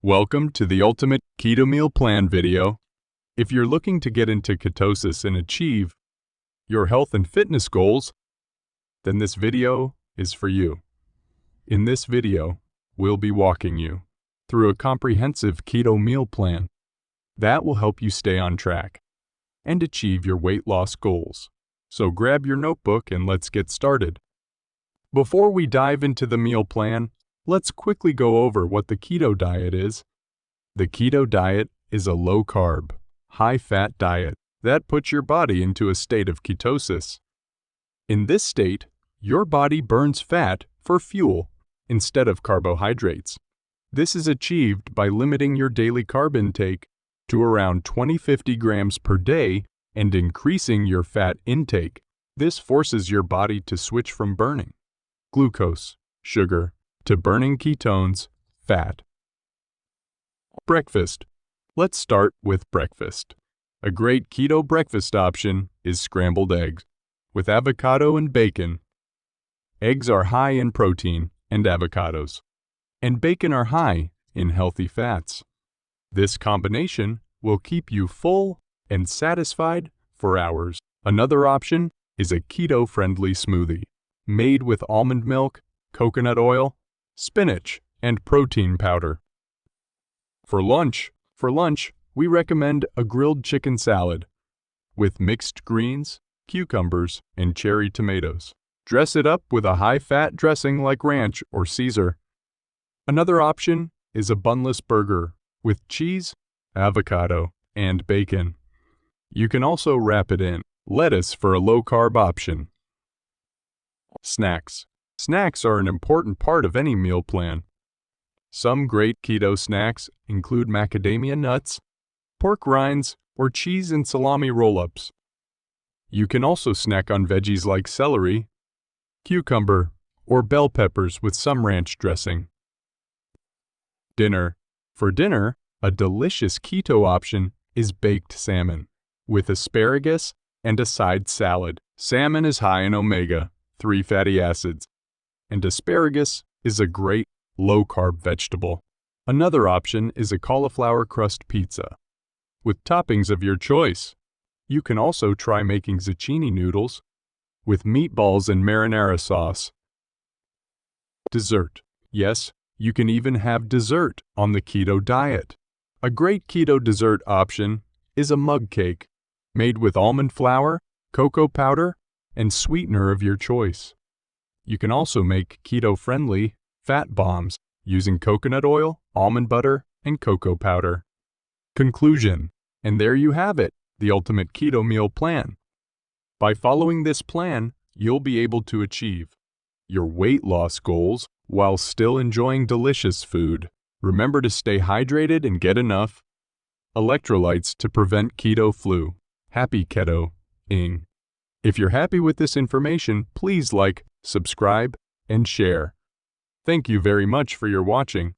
Welcome to the Ultimate Keto Meal Plan video. If you're looking to get into ketosis and achieve your health and fitness goals, then this video is for you. In this video, we'll be walking you through a comprehensive keto meal plan that will help you stay on track and achieve your weight loss goals. So grab your notebook and let's get started. Before we dive into the meal plan, let's quickly go over what the keto diet is. The keto diet is a low-carb, high-fat diet that puts your body into a state of ketosis. In this state, your body burns fat for fuel instead of carbohydrates. This is achieved by limiting your daily carb intake to around 20-50 grams per day and increasing your fat intake. This forces your body to switch from burning glucose, sugar, to burning ketones, fat. Breakfast. Let's start with breakfast. A great keto breakfast option is scrambled eggs with avocado and bacon. Eggs are high in protein and avocados, and bacon are high in healthy fats. This combination will keep you full and satisfied for hours. Another option is a keto-friendly smoothie made with almond milk, coconut oil, spinach, and protein powder. For lunch, we recommend a grilled chicken salad with mixed greens, cucumbers, and cherry tomatoes. Dress it up with a high-fat dressing like ranch or Caesar. Another option is a bunless burger with cheese, avocado, and bacon. You can also wrap it in lettuce for a low-carb option. Snacks. Snacks are an important part of any meal plan. Some great keto snacks include macadamia nuts, pork rinds, or cheese and salami roll-ups. You can also snack on veggies like celery, cucumber, or bell peppers with some ranch dressing. Dinner. For dinner, a delicious keto option is baked salmon with asparagus and a side salad. Salmon is high in omega-3 fatty acids, and asparagus is a great low-carb vegetable. Another option is a cauliflower crust pizza with toppings of your choice. You can also try making zucchini noodles with meatballs and marinara sauce. Dessert. Yes, you can even have dessert on the keto diet. A great keto dessert option is a mug cake made with almond flour, cocoa powder, and sweetener of your choice. You can also make keto-friendly fat bombs using coconut oil, almond butter, and cocoa powder. Conclusion. And there you have it, the ultimate keto meal plan. By following this plan, you'll be able to achieve your weight loss goals while still enjoying delicious food. Remember to stay hydrated and get enough electrolytes to prevent keto flu. Happy keto-ing. If you're happy with this information, please like, subscribe, and share. Thank you very much for your watching.